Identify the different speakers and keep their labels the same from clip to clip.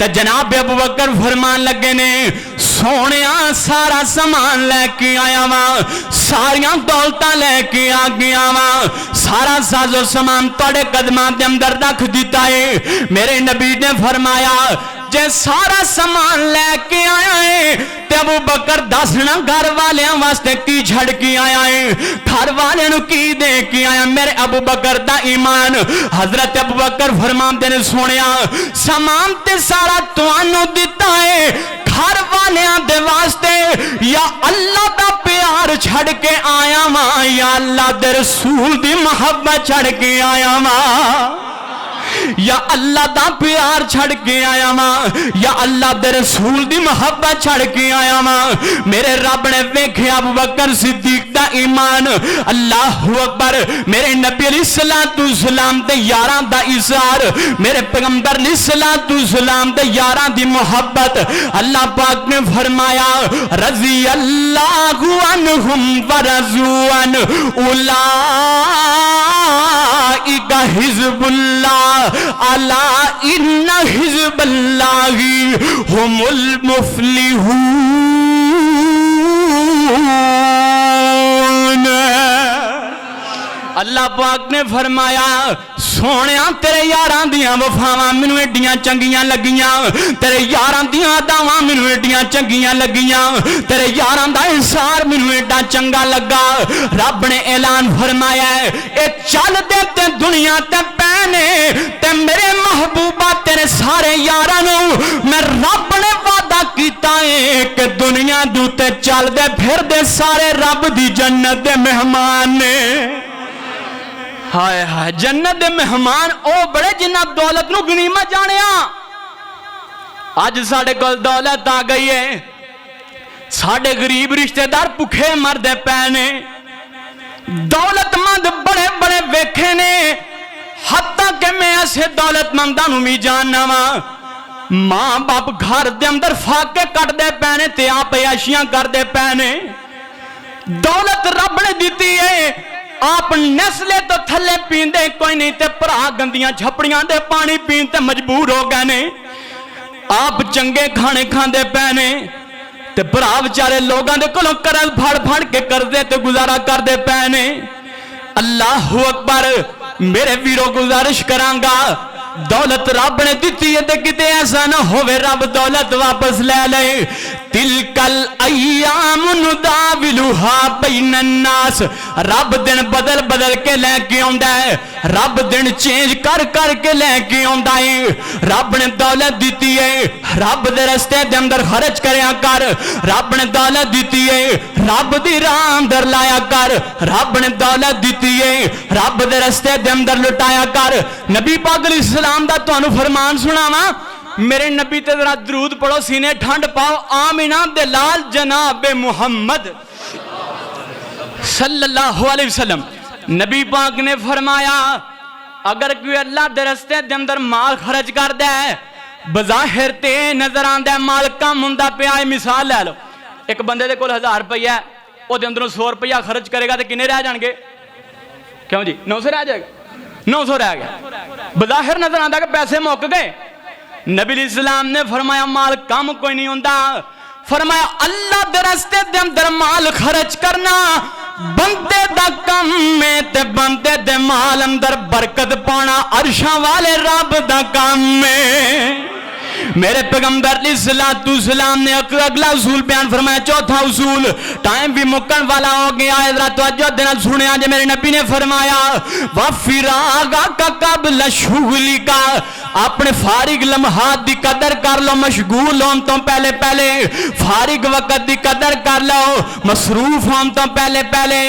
Speaker 1: تے جناب ابو بکر فرمان لگے نے سونیا سارا سامان لے کے آیا وا ساریاں دولتاں لے کے آ گیا وا سارا ساز و سامان تواڈے قدماں دے اندر رکھ دیتا ہے میرے نبی نے فرمایا جے سارا سامان لے کے آیا ہے تے ابو بکر دسنا گھر والیاں واسطے کی چھڑ کے آیا ہے گھر والے نو کی دے کے آیا میرے ابو بکر دا ایمان حضرت ابو بکر فرماندے نے سونیا سامان تے سارا تانوں دتا ہے گھر والیاں دے واسطے یا اللہ دا پیار چھڑ کے آیا وا یا اللہ دے رسول دی محبت چھڑ کے آیا وا یا اللہ دا پیار چھڑ کے آیا ماں یا اللہ دے رسول دی محبت چھڑ کے آیا ماں میرے رب نے ویکھے ابو بکر صدیق دا ایمان اللہ اکبر میرے نبی علیہ السلام دے یاراں دا اظہار میرے پیغمبر علیہ السلام دے یاراں دی محبت اللہ پاک نے فرمایا رضی اللہ عنہم ورضوا عنہ اولئک حزب اللہ الا ان حزب اللہ هم المفلحون اللہ پاک نے فرمایا سونیا تیرے یاراں دیاں وفاواں مینوں ایڈیاں چنگیاں لگیاں تیرے یاراں دیاں اداواں مینوں ایڈیاں چنگیاں لگیاں تیرے یاراں دا احسان مینوں ایڈا چنگا لگا رب نے اعلان فرمایا ہے اے چل دے تے دنیا تے پینے تے میرے محبوبہ تیرے سارے یاراں نوں میں رب نے وعدہ کیتا ہے کہ دنیا دو تے چل دے پھر دے سارے رب دی جنت دے مہمان نے ہائے ہائے جنت دے مہمان او بڑے جنہ دولت نو غنیمت جانیا آج ساڑے کول دولت آ گئی ہے ساڑے غریب رشتہ دار بھکھے مردے پینے دولت مند بڑے بڑے ویکھے نے حتیٰ کہ میں ایسے دولت منداں نو بھی جاننا وا ماں باپ گھر دے اندر فاقے کٹ دے پینے تے آپ عیاشیاں کر دے پینے دولت رب نے دیتی ہے آپ نسلے تو تھلے پیندے کوئی نہیں تے پرا گندیاں جھپڑیاں دے پانی پیندے مجبور ہو گئے نے آپ چنگے کھانے کھاندے پینے تے پرا بچارے لوگاں دے کلوں کرل پھڑ پھڑ کے کر دے تے گزارا کر دے پینے اللہ اکبر میرے ویرو گزارش کرانگا دولت رب نے دیتی ہے تے کتے ایسا نہ ہوئے رب دولت واپس لے لے تلکل ایام نداولھا بین الناس رب دن بدل بدل کے لے کے آندا ہے رب دن چینج کر کر کے لے کے آندا ہے رب نے دولت دیتی ہے رب دے رستے دے اندر خرچ کریا کر رب نے دولت دیتی ہے رب دی راہ اندر لایا کر رب نے دولت دیتی ہے رب دے رستے دے اندر لٹایا کر نبی پاک علیہ السلام دا تانوں فرمان سناواں میرے نبی تے ذرا درود پڑھو سینے ٹھنڈ پاؤ آمینہ دلال جناب محمد صلی اللہ علیہ وسلم نبی پاک نے فرمایا اگر کوئی اللہ دے رستے دے اندر مال خرچ کر دے بظاہر تے نظر آن دے مال کم ہوندا پیا ہے مثال لے لو ایک بندے دے کول 1000 روپیہ ہے او دے اندروں 100 روپیہ خرچ کرے گا تے کنے رہ جان گے کیوں جی 900 رہ جائے گا 900 رہ گیا بظاہر نظر آندا کہ پیسے موک گئے نبی علیہ السلام نے فرمایا مال کم کوئی نہیں ہوندا فرمایا اللہ دے راستے دے اندر مال خرچ کرنا بندے دا کم میں تے بندے دے مال اندر برکت پانا عرشاں والے رب دا کام میں میرے پیغمبر علیہ السلام نے اگلا اصول بیان فرمایا چوتھا اصول ٹائم بھی مکن والا ہو گیا حضرت توجہ دینا سنے آج میرے نبی نے فرمایا وَفِرَاغَكَ قَبْلَ شُغْلِكَ اپنے فارغ لمحات دی قدر کر لو مشغول ہون تو پہلے پہلے فارغ وقت دی قدر کر لو مصروف ہون تو پہلے پہلے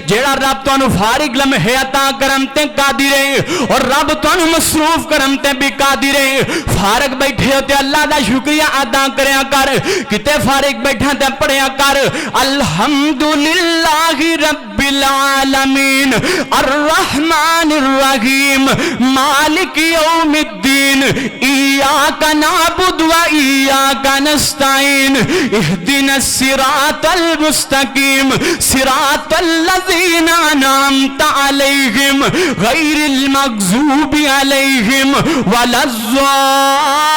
Speaker 1: جیڑا رب تو انہوں فارغ لمحے عطا کرم تے قادر ہے اور رب تو انہوں مصروف کرم تے بھی قادر ہے فارغ بیٹھے ہوتے اللہ دا شکریہ ادا کریا کر کتے فارغ بیٹھا تے پڑھیا کر الحمدللہ رب العالمین الرحمن الرحیم مالک یوم الدین ایاک نعبد و ایاک نستعین اہدنا الصراط المستقیم صراط الذین انعمت علیہم غیر المغضوب علیہم ولا الضالین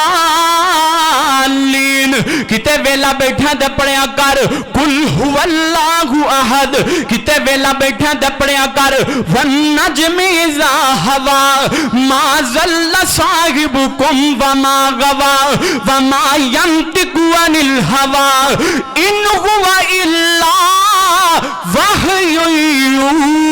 Speaker 1: کتے ویلا بیٹھا تے پڑھیا کر قل هو اللہ احد، کتے ویلا بیٹھا تے پڑھیا کر والنجم اذا هوى ما ضل صاحبكم وما غوى وما ينطق عن الهوى ان هو الا وحی یوحی۔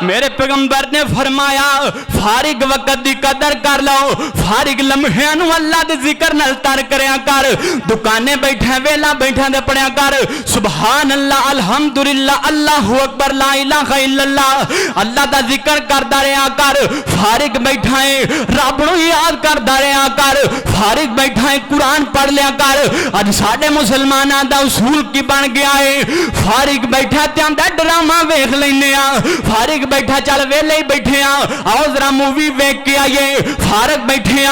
Speaker 1: میرے پیغمبر نے فرمایا فارغ وقت دی قدر کر لو، فارغ لمحیاں نو اللہ دے ذکر نال تر کریا کر، دکانے بیٹھے ویلا بیٹھے دے پڑھیا کر سبحان اللہ الحمدللہ اللہ اکبر لا الہ الا اللہ، اللہ دا ذکر کردا رہیا کر، فارغ بیٹھا ہے رب نو یاد کردا رہیا کر، فارغ بیٹھا ہے قرآن پڑھ لیا کر۔ اج ساڈے مسلماناں دا اصول کی بن گیا ہے فارغ بیٹھا تے آندا ڈرامہ ویکھ لینے آ، فارغ بیٹھا چل ویلے ہی بیٹھے آ آؤ ذرا مووی ویکھ کے آئیے، فارغ بیٹھے آ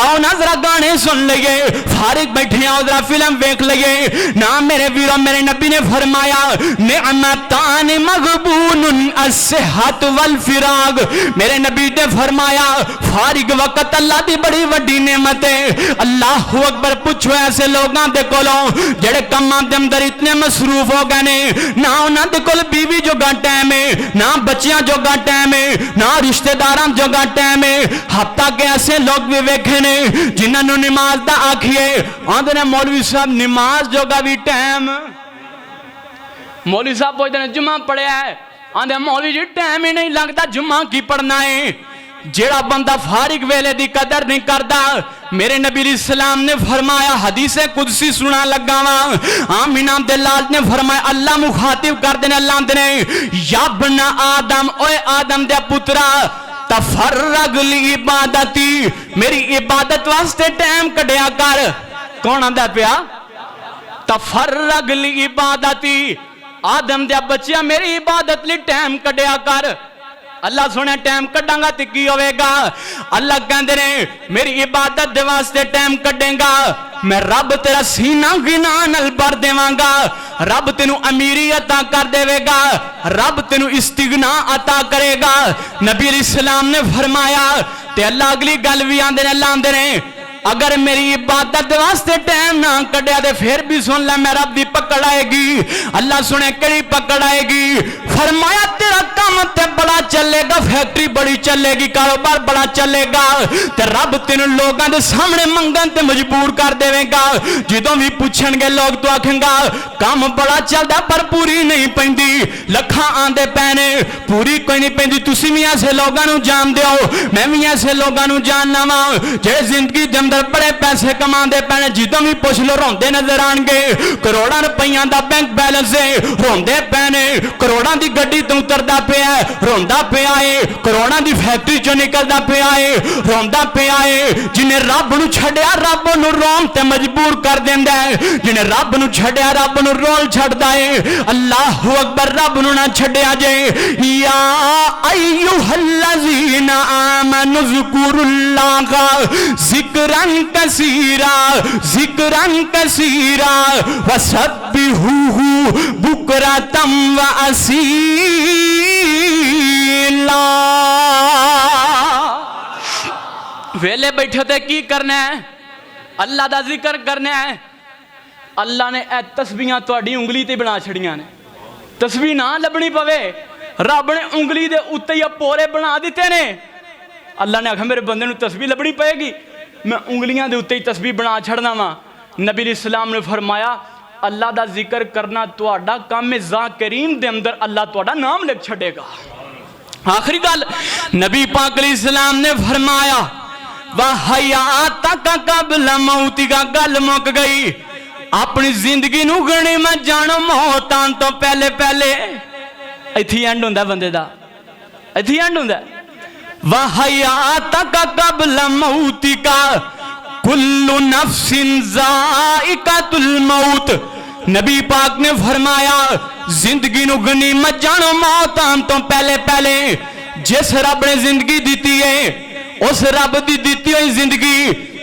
Speaker 1: آؤ نا ذرا گانے سن لئیے، فارغ بیٹھے آؤ ذرا فلم ویکھ لئیے نا۔ میرے ویرو میرے نبی نے فرمایا نعمتان مغبون الصحت والفراغ، میرے نبی نے فرمایا فارغ وقت اللہ دی بڑی وڈی نعمت ہے۔ اللہ اکبر، پوچھو ایسے لوگاں دے کولوں جڑے کماں دے اندر اتنے مصروف ہو گئے نے، نہ انہاں دے کول بیوی جو گا ٹائم ہے، نہ بچیاں جو گا ٹائم ہے، نہ رشتہ داراں جو گا ٹائم ہے۔ ہفتہ کے ایسے لوگ بھی ویکھے نے جنہاں نوں نماز دا آکھیے آندے نے مولوی صاحب نماز جو گا بھی ٹائم، مولوی صاحب پوچھتے ہیں جمعہ پڑھیا ہے، آندے مولوی جی ٹائم ہی نہیں لگتا جمعہ کی پڑھنا ہے۔ جیڑا بندہ فارغ ویلے دی قدر نہیں کردا، میرے نبی علیہ السلام نے فرمایا حدیث قدسی سنا لگا وا، آمینہ دلال نے فرمایا اللہ مخاطب کر دینے اللہ دینے یا ابن آدم، اوے آدم دے پترا تفرغ لی عبادتی، میری عبادت واسطے ٹائم کڈیا کر۔ کون آندا پیا؟ تفرغ لی عبادتی، آدم دے بچیا میری عبادت لی ٹائم کڈیا کر۔ اللہ سونے ٹائم کڈاں گا تے کی ہوئے گا؟ اللہ کہندے نے میری عبادت دے واسطے ٹائم کڈیں گا میں رب تیرا سینہ غنا نال بھر دیواں گا، رب تینو امیری عطا کر دے گا، رب تینو استغنا عطا کرے گا۔ نبی علیہ السلام نے فرمایا تے اللہ اگلی گل بھی آندے نے، اللہ آندے نے اگر میری عبادت واسطے ٹائم نہ کڈیا دے پھر بھی سن لے میں رب دی پکڑ آئے گی۔ اللہ سنے کڑی پکڑ آئے گی؟ فرمایا تیرا کام تے بڑا چلے گا، فیکٹری بڑی چلے گی، کاروبار بڑا چلے گا، تے رب تینوں لوگاں دے سامنے منگن تے مجبور کر دے گا۔ جدوں بھی پوچھن گے لوگ تو آکھیں گا کام بڑا چلدا پر پوری نہیں پیندی، لکھاں آندے پینے پوری کوئی نہیں پیندی۔ تسی بھی ایسے لوگاں نوں جان دیو، میں بھی ایسے لوگاں نوں جاننا وا جڑے زندگی دے بڑے پیسے کما دے پینے، جدوں بھی پوچھ لو روندے نظر آن گے، کروڑاں روپیاں دا بینک بیلنس ہے روندے پینے، کروڑاں دی گڈی تو اتردا پیا ہے روندا پیا ہے، کروڑاں دی فیکٹری چوں نکلدا پیا ہے روندا پیا ہے۔ جنہیں رب نو چھڈیا رب نو رون تے مجبور کر دیندا ہے، جنہیں رب نو چھڈیا رب نو رول چھڈدا ہے۔ اللہ اکبر، رب نو نہ چھڈیا جے۔ یا ایھا الذین آمنوا اذکروا اللہ ذکرا کثیرا ذکرا کثیرا وسبحوہ بکرۃ واصیلا۔ ویلے بیٹھے تے کی کرنا ہے؟ اللہ دا ذکر کرنا ہے۔ اللہ نے اے تسبیحاں تہاڈی انگلی تے بنا چھڑیاں نے، تسبیح نہ لبنی پوے، رب نے انگلی دے اوتے یا پورے بنا دیتے نے۔ اللہ نے آکھا میرے بندے نو تسبیح لبنی پائے گی، میں انگلیاں دے اوتے ہی تسبیح بنا چھڑنا وا۔ نبی علیہ السلام نے فرمایا اللہ دا ذکر کرنا تہاڈا کام ذاکرین دے اندر اللہ تہاڈا نام لکھ چھڑے گا۔ آخری گل نبی پاک علیہ السلام نے فرمایا وَحَيَاتَكَ قَبْلَ مَوْتِكَ، گل مک گئی۔ اپنی زندگی نو گنی میں جانو موتاں تو پہلے پہلے، ایتھی اینڈ ہوندا بندے دا، ایتھی اینڈ ہوندا۔ وَحَيَاتَكَ قَبْلَ مَوْتِكَ كُلُّ نَفْسٍ ذَائِقَةُ الْمَوْتِ، نبی پاک نے فرمایا زندگی نو غنیمت جانو موتاں تو پہلے پہلے۔ جس رب نے زندگی دیتی ہے اس رب دی دیتی ہوئی زندگی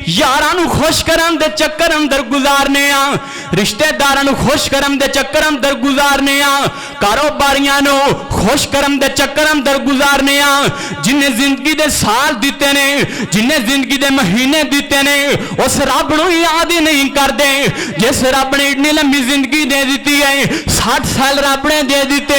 Speaker 1: یاراں نو خوش کرن دے چکر اندر گزارنے آ، رشتے داراں نو خوش کرم دے چکر اندر گزارنے آ کاروباریاں نو خوش کرم دے چکر اندر گزارنے آ جنہیں زندگی دے سال دیتے نے جنہیں زندگی دے مہینے دیتے نے اس رب نو یاد ہی نہیں کر دے جس رب نے اتنی لمبی زندگی دے دیتی ہے 60 سال رب نے دے دیتے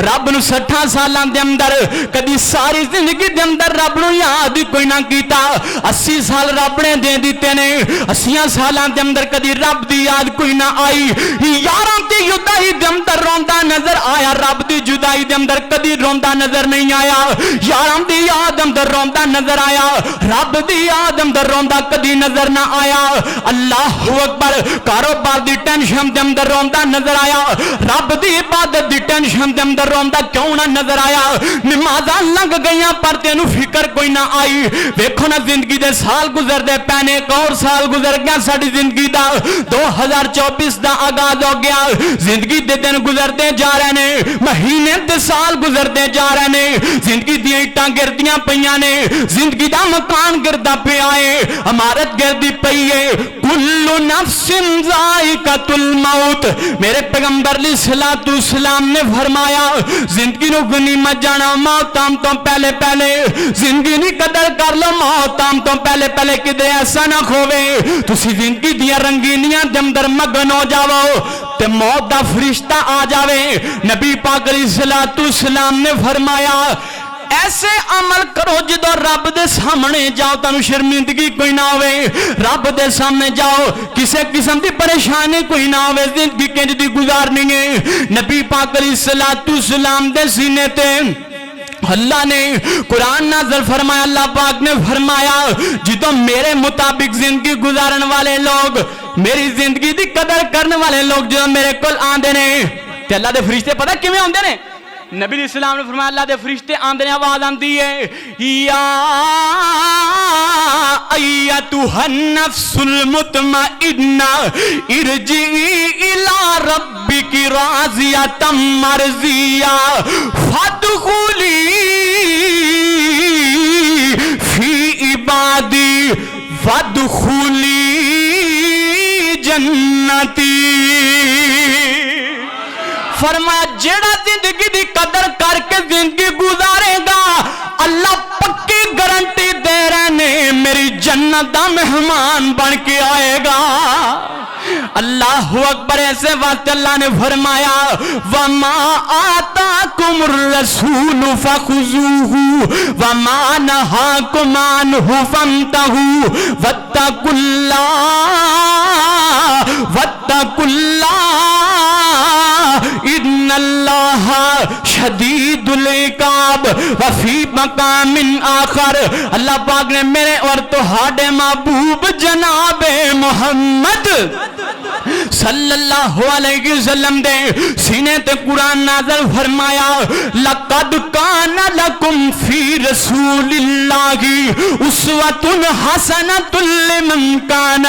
Speaker 1: رب نو 60 سالاں دے اندر کدی ساری زندگی دے اندر رب نو یاد ہی کوئی نہ کیتا 80 سال رب نے دے دیتے نے 80 سالاں دے اندر کدی رب دی یاد کوئی نہ آئی یاراں دی جدائی دے اندر روندا نظر آیا رب دی جدائی دے اندر کدی روندا نظر نہیں آیا یاراں دی یاد اندر روندا نظر آیا رب دی یاد اندر روندا کدی نظر نہ آیا اللہ اکبر کاروبار دی ٹینشن دے اندر روندا نظر آیا رب دی عبادت دی ٹینشن دے اندر روندا کیوں نہ نظر آیا نمازاں لنگ گئیاں پر تینوں فکر کوئی نہ آئی ویکھو نا زندگی دے سال گزر دے پینے ایک اور سال گزر گیا ساڈی زندگی دا 2024 دا آغاز ہو گیا زندگی دے دن گزرتے جا رہے نے مہینے دے سال گزرتے جا رہے نے زندگی دی اٹاں گردیاں پیاں نے زندگی دا مکان گردا پیا ہے عمارت گردی پئی ہے کل نفس ذائقۃ الموت میرے پیغمبر علیہ الصلوۃ والسلام نے فرمایا زندگی نو غنیمت جانا موت آم تو پہلے پہلے زندگی نہیں قدر کر لو موت آم تو پہلے پہلے کدے ایسا نہ کھوے تسی زندگی دیا رنگینیاں دے اندر مگن ہو جاؤ تے موت دا فرشتہ آ جاوے نبی پاک علیہ الصلوۃ والسلام نے فرمایا ایسے عمل کرو جدو رب دے سامنے جاؤ تانوں شرمندگی کوئی نہ ہوئے رب دے سامنے جاؤ کسے قسم دی پریشانی کوئی نہ ہوئے زندگی کنج دی گزارنی ہے نبی پاک علیہ الصلوۃ والسلام دے سینے تے اللہ نے قرآن نازل فرمایا اللہ پاک نے فرمایا جدو میرے مطابق زندگی گزارن والے لوگ میری زندگی دی قدر کرنے والے لوگ جدو میرے کول آندے نے تے اللہ دے فرشتے پتہ کیویں ہوندے نے نبی علیہ السلام نے فرمایا اللہ دے فرشتے آندے نے آواز آندی ہے یا ایتھا النفس المطمئنہ ارجعی الی ربک راضیۃ مرضیہ فادخلی فی عبادی وادخلی جنتی فرمایا جیڑا زندگی دی قدر کر کے زندگی گزارے گا اللہ پکی گارنٹی دے رہے نے میری جنت دا مہمان بن کے آئے گا اللہ اکبر ایسے وقت اللہ نے فرمایا وَمَا آتَاكُمُ الرَّسُولُ فَخُذُوهُ وَمَا نَهَاكُمْ عَنْهُ فَانْتَهُوا وَاتَّقُوا اللَّهَ ان اللہ شدید العقاب وفی مقام آخر اللہ پاک نے میرے اور تہاڈے محبوب جناب محمد صلی اللہ علیہ وسلم دے سینے تے قرآن نازل فرمایا لقد کان لکم فی رسول اللہ اسوۃ حسنۃ لمن کان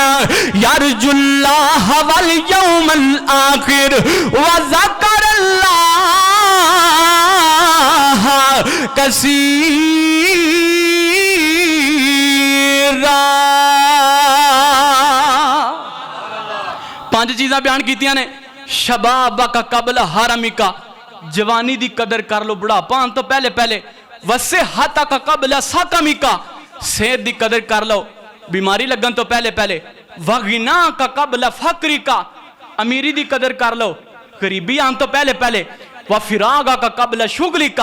Speaker 1: یرجو اللہ والیوم الآخر وذکر اللہ کثیرا 5 چیزاں بیان کیتیاں نے شبابک قبل حرمک جوانی دی قدر کر لو بڑھاپا آن تو پہلے پہلے وصحتک قبل سقمک صحت دی قدر کر لو بیماری لگن تو پہلے پہلے وغناک قبل فقرک امیری دی قدر کر لو قریبی آن تو پہلے پہلے وفراغک قبل شغلک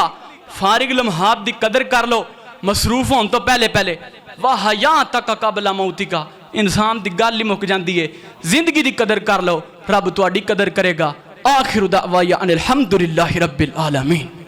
Speaker 1: فارغ لمحات دی قدر کر لو مصروف ہون تو پہلے پہلے وحیاتک قبل موتک انسان دی گل ہی مک جاندی ہے زندگی دی قدر کر لو رب تہاڈی قدر کرے گا آخر دعوانا ان الحمدللہ رب العالمین